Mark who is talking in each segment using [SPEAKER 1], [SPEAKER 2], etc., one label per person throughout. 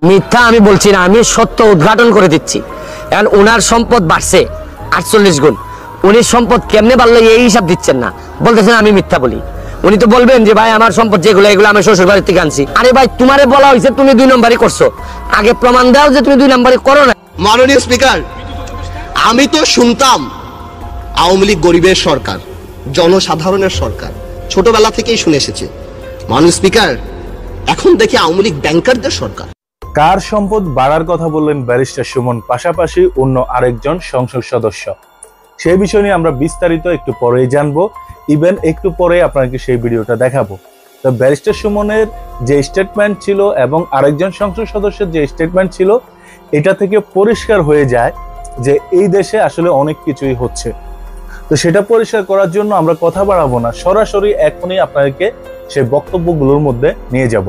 [SPEAKER 1] মিথ্যা আমি বলছি না, আমি সত্য উদ্ঘাটন করে দিচ্ছি। এখন ওনার সম্পদ বাড়ছে 48 গুণ, উনি সম্পদ কেমনে বাড়লো এই হিসাব দিচ্ছেন না, বলতেছেন আমি মিথ্যা বলি। উনি তো বলবেন যে ভাই আমার সম্পদ যেগুলো এগুলো আমি শ্বশুর বাড়ি থেকে আনছি। আরে ভাই তোমারে বলা হয়েছে তুমি 2 নম্বরই করছো, আগে প্রমাণ দাও যে তুমি 2 নম্বরই করো না।
[SPEAKER 2] মাননীয় স্পিকার, আমি তো শুনতাম আওয়ামী লীগ গরিবের সরকার, জনসাধারণের সরকার, ছোটবেলা থেকেই শুনে এসেছি। মাননীয় স্পিকার, এখন দেখি আওয়ামী লীগ ব্যাংকারদের সরকার।
[SPEAKER 3] কার সম্পদ বাড়ার কথা বললেন ব্যারিস্টার সুমন, পাশাপাশি অন্য আরেকজন সংসদ সদস্য। সেই বিষয় নিয়ে আমরা বিস্তারিত একটু পরেই জানবো, ইভেন একটু পরে আপনাকে সেই ভিডিওটা দেখাবো। তো ব্যারিস্টার সুমনের যে স্টেটমেন্ট ছিল এবং আরেকজন সংসদ সদস্যের যে স্টেটমেন্ট ছিল, এটা থেকে পরিষ্কার হয়ে যায় যে এই দেশে আসলে অনেক কিছুই হচ্ছে। তো সেটা পরিষ্কার করার জন্য আমরা কথা বাড়াবো না, সরাসরি এখনই আপনাদেরকে সেই বক্তব্যগুলোর মধ্যে নিয়ে যাব।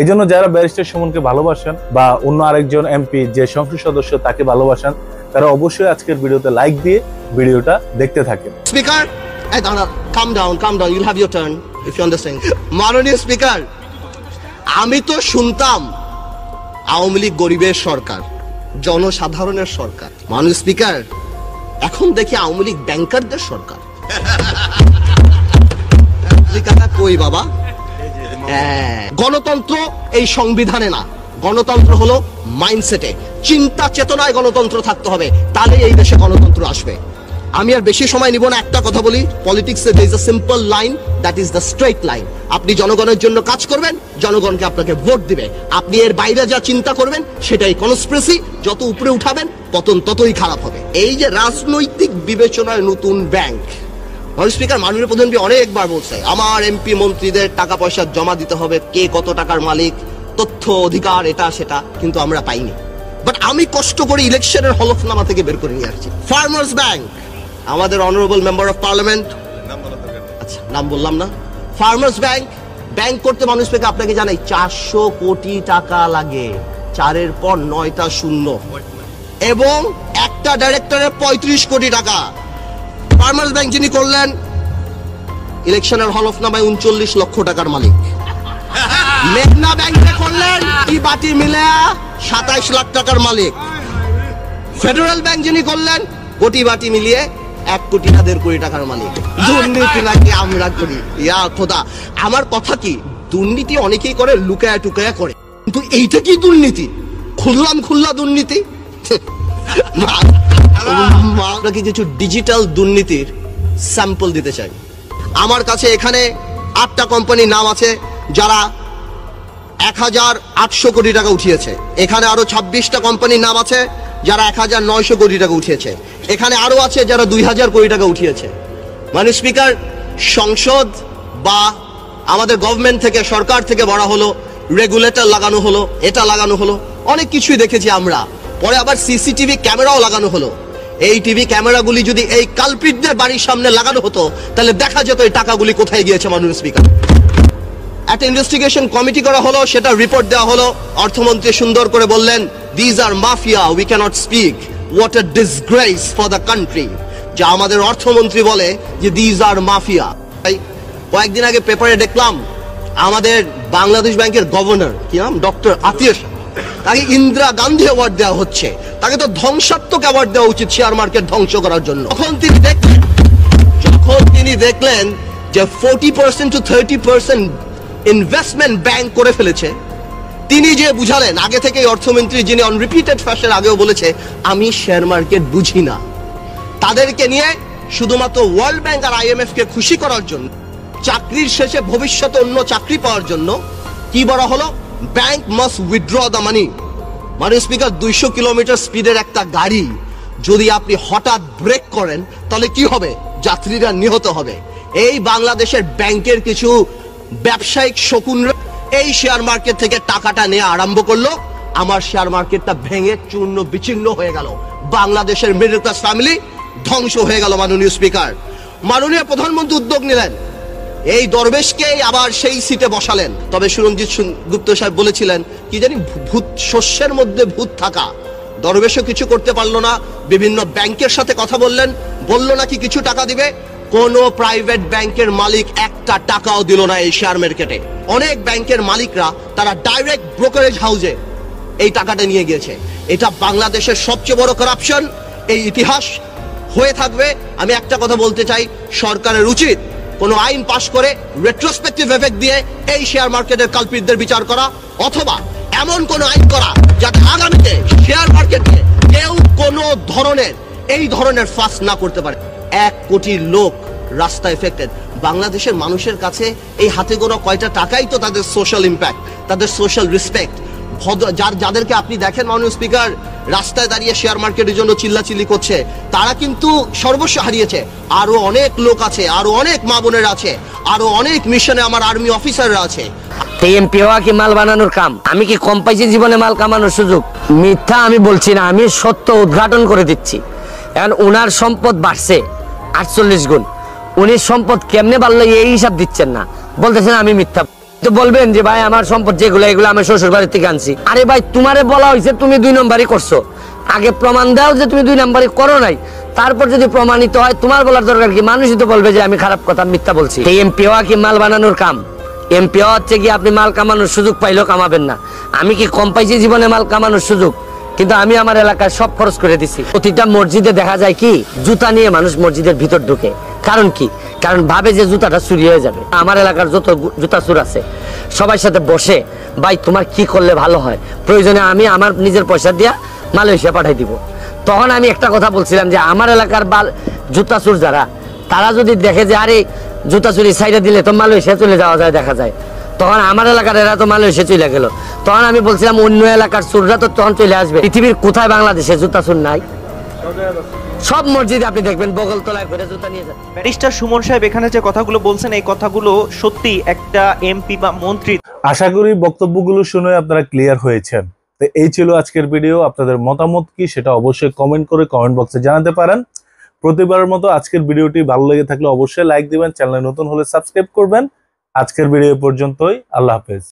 [SPEAKER 3] এই জন্য যারা ব্যারিস্টার সুমনকে ভালোবাসেন বা অন্য আরেকজন এমপি যে সংসদ সদস্য তাকে ভালোবাসেন, তারা অবশ্যই আজকের ভিডিওতে লাইক দিয়ে ভিডিওটা দেখতে থাকেন।
[SPEAKER 2] Speaker, calm down, you'll have your turn if you understand. মাননীয় স্পিকার, আমি তো শুনতাম আওয়ামী লীগ গরিবের সরকার, জনসাধারণের সরকার। মাননীয় স্পিকার, এখন দেখি আওয়ামী লীগ ব্যাংকারদের সরকার। কই বাবা, গণতন্ত্র এই সংবিধানে না, গণতন্ত্র হলো মাইন্ডসেটে, চিন্তা চেতনায় গণতন্ত্র থাকতে হবে, তাহলে এই দেশে গণতন্ত্র আসবে। আমি আর বেশি সময় নিব না, একটা কথা বলি, পলিটিক্সে there is a simple line, that is the straight line. আপনি জনগণের জন্য কাজ করবেন, জনগণকে আপনাকে ভোট দিবে। আপনি এর বাইরে যা চিন্তা করবেন সেটাই কনস্পিরেসি, যত উপরে উঠাবেন পতন ততই খারাপ হবে। এই যে রাজনৈতিক বিবেচনায় নতুন ব্যাংক, স্পিকার, মাননীয় প্রধানমন্ত্রী অনেকবার বলছে আমার এমপি মন্ত্রীদের টাকা পয়সা জমা দিতে হবে, কে কত টাকার মালিক, তথ্য অধিকার, এটা সেটা, কিন্তু আমরা পাইনি। বাট আমি কষ্ট করে ইলেকশনের হলফনামা থেকে বের করে নিয়ে আসছি। ফার্মার্স ব্যাংক, আমাদের অনারেবল মেম্বার অফ পার্লামেন্ট, আচ্ছা নাম বললাম না, ফার্মার্স ব্যাংক, ব্যাংক করতে মানুষ থেকে আপনাকে জানাই 400 কোটি টাকা লাগে, 4-এর পর 9টা শূন্য, এবং একটা ডাইরেক্টরের 35 কোটি টাকা। ফার্মার্স ব্যাংক যিনি করলেন, ইলেকশনের হলফনামায় 39 লক্ষ টাকার মালিক। মেঘনা ব্যাংকে করলেন, কি বাটি মিলে 27 লাখ টাকার মালিক। ফেডারেল ব্যাংক যিনি করলেন, কোটি বাটি মিলিয়ে 1 কোটি 1.5 কোটি টাকার মালিক। দুর্নীতি নাকি আমরা করি? ইয়া খোদা, আমার কথা কি, দুর্নীতি অনেকেই করে, লুকায়া টুকায়া করে, কিন্তু এইটা কি দুর্নীতি? খুল্লা দুর্নীতি। আমরা কিছু ডিজিটাল দুর্নীতির স্যাম্পল দিতে চাই। আমার কাছে এখানে 8টা কোম্পানির নাম আছে যারা 1800 কোটি টাকা উঠিয়েছে। এখানে আরো 26টা কোম্পানির নাম আছে যারা 1900 কোটি টাকা উঠিয়েছে। এখানে আরো আছে যারা 2000 কোটি টাকা উঠিয়েছে। মানে স্পিকার, সংসদ বা আমাদের গভর্নমেন্ট থেকে, সরকার থেকে বলা হলো, রেগুলেটর লাগানো হলো, এটা লাগানো হলো, অনেক কিছুই দেখেছি আমরা। পরে আবার সিসিটিভি ক্যামেরাও লাগানো হলো। এই টিভি ক্যামেরাগুলি যদি এই কালপিটদের বাড়ির সামনে লাগানো হতো, তাহলে দেখা যেত এই টাকাগুলি কোথায় গিয়েছে। মাননীয় স্পিকার, একটা ইনভেস্টিগেশন কমিটি করা হলো, সেটা রিপোর্ট দেওয়া হলো। অর্থমন্ত্রী সুন্দর করে বললেন, this are mafia, we can't speak, what a disgrace for the country. যা আমাদের অর্থমন্ত্রী বলে যে দিস আর মাফিয়া। কয়েকদিন আগে পেপারে দেখলাম আমাদের বাংলাদেশ ব্যাংকের গভর্নর, কি নাম, ডক্টর আতিয়ার, তাকে ইন্দিরা গান্ধী অ্যাওয়ার্ড দেওয়া হচ্ছে। তাকে তো ধ্বংসাত্মক অ্যাওয়ার্ড দেওয়া উচিত শেয়ার মার্কেট ধ্বংস করার জন্য। যখন তিনি দেখলেন যে 40% to 30% ইনভেস্টমেন্ট ব্যাংক করে ফেলেছে, তিনি যে বুঝালেন, আগে থেকে অর্থমন্ত্রী যিনি অন রিপিটেড ফ্যাশন আগেও বলেছে আমি শেয়ার মার্কেট বুঝি না, তাদেরকে নিয়ে শুধুমাত্র ওয়ার্ল্ড ব্যাংক আর IMF কে খুশি করার জন্য, চাকরির শেষে ভবিষ্যতে অন্য চাকরি পাওয়ার জন্য কি বলা হলো, bank must withdraw the money. মানে স্পিকার, 200 কিলোমিটার স্পিডের একটা গাড়ি যদি আপনি হঠাৎ ব্রেক করেন, তাহলে কি হবে? যাত্রীরা নিহত হবে। এই বাংলাদেশের ব্যাংকের কিছু ব্যবসায়িক শকুনরা এই শেয়ার মার্কেট থেকে টাকাটা নেওয়া আরম্ভ করলো। আমার শেয়ার মার্কেটটা ভেঙে চূর্ণ বিচ্ছিন্ন হয়ে গেল, বাংলাদেশের মিডল ক্লাস ফ্যামিলি ধ্বংস হয়ে গেল। মাননীয় স্পিকার, মাননীয় প্রধানমন্ত্রী উদ্যোগ নিলেন, এই দরবেশকে আবার সেই সিটে বসালেন। তবে সুরঞ্জিত গুপ্ত সাহেব বলেছিলেন, কি জানি, ভূত, শস্যের মধ্যে ভূত থাকা। দরবেশও কিছু করতে পারলো না, বিভিন্ন ব্যাংকের সাথে কথা বললেন, বললো নাকি কিছু টাকা দিবে। কোন প্রাইভেট ব্যাংকের মালিক একটা টাকাও দিল না এই শেয়ার মার্কেটে। অনেক ব্যাংকের মালিকরা তারা ডাইরেক্ট ব্রোকারেজ হাউসে এই টাকাটা নিয়ে গিয়েছে। এটা বাংলাদেশের সবচেয়ে বড় করাপশন, এই ইতিহাস হয়ে থাকবে। আমি একটা কথা বলতে চাই, সরকারের উচিত কোনো আইন পাশ করে রেট্রোস্পেক্টিভ এফেক্ট দিয়ে এই শেয়ার মার্কেটের কালপিটদের বিচার করা, অথবা এমন কোনো আইন করা যাতে আগামীতে শেয়ার মার্কেটে কেউ কোনো ধরনের এই ধরনের ফাঁস না করতে পারে। 1 কোটি লোক রাস্তা এফেক্টেড। বাংলাদেশের মানুষের কাছে এই হাতে গোনা কয়টা টাকাই তো তাদের সোশ্যাল ইম্প্যাক্ট, তাদের সোশ্যাল রেসপেক্ট। যাদেরকে আপনি দেখেন মাননীয় স্পিকার রাস্তায় দাঁড়িয়ে শেয়ার মার্কেটের জন্য চিল্লাচিল্লি করছে, তারা কিন্তু সর্বস্ব হারিয়েছে। আরো অনেক লোক আছে, আরো অনেক মা বোনেরা আছে, আরো অনেক মিশনে আমার আর্মি অফিসাররা আছে।
[SPEAKER 1] এমপি হওয়া কি মাল বানানোর কাম? আমি কি কম পাইছি জীবনে মাল কামানোর সুযোগ? মিথ্যা আমি বলছি না, আমি সত্য উদ্ঘাটন করে দিচ্ছি। এখন ওনার সম্পদ বাড়ছে 48 গুণ। উনি সম্পদ কেমনে বাড়লো এই হিসাব দিচ্ছেন না, বলতেছেন আমি মিথ্যা। তো বলবেন যে ভাই আমার সম্পদ যেগুলো এগুলো আমি শ্বশুর বাড়ির থেকে আনছি। আরে ভাই তোমারে বলা হয়েছে তুমি 2 নম্বরই করছো, আগে প্রমাণ দাও যে তুমি 2 নম্বরই করো নাই, তারপর যদি প্রমাণিত হয় তোমার বলার দরকার কি? মানুষই তো বলবে যে আমি খারাপ কথা মিথ্যা বলছি। এই এমপি হওয়া কি মাল বানানোর কাম? এমপি হওয়া হচ্ছে কি আপনি মাল কামানোর সুযোগ পাইলেও কামাবেন না। আমি কি কম পাইছি জীবনে মাল কামানোর সুযোগ? কিন্তু আমি আমার এলাকায় সব খরচ করে দিছি। প্রতিটা মসজিদে দেখা যায় কি জুতা নিয়ে মানুষ মসজিদের ভিতর ঢুকে। কারণ কি? কারণ ভাবে যে জুতাটা চুরি হয়ে যাবে। আমার এলাকার যত জুতা চোর আছে সবার সাথে বসে ভাই তোমার কি করলে ভালো হয়, প্রয়োজনে আমি আমার নিজের পয়সা দিয়া মালয়েশিয়া পাঠাই দিব। তখন আমি একটা কথা বলছিলাম যে আমার এলাকার জুতা চোর যারা, তারা যদি দেখে যে আরে জুতা চুরি সাইডে দিলে তো মালয়েশিয়া চলে যাওয়া যায়, দেখা যায়, তখন আমার এলাকার এরা তো মালয়েশিয়া চলে গেল। তখন আমি বলছিলাম অন্য এলাকার চোররা তো তখন চলে আসবে। পৃথিবীর কোথায় বাংলাদেশে জুতা চোর নাই? সব মসজিদে আপনি দেখবেন বগল তলায় করে জুতা নিয়ে যান।
[SPEAKER 4] ব্যারিস্টার সুমন সাহেব এখানে যে কথাগুলো বলছেন, এই কথাগুলো সত্যি একটা এমপি বা মন্ত্রী।
[SPEAKER 3] আশা করি বক্তব্যগুলো শুনে আপনারা ক্লিয়ার হয়েছেন। তো এই ছিল আজকের ভিডিও। আপনাদের মতামত কি সেটা অবশ্যই কমেন্ট করে কমেন্ট বক্সে জানাতে পারেন। প্রতিবারের মতো আজকের ভিডিওটি ভালো লেগে থাকলে অবশ্যই লাইক দিবেন, চ্যানেলে নতুন হলে সাবস্ক্রাইব করবেন। আজকের ভিডিও পর্যন্তই, আল্লাহ হাফেজ।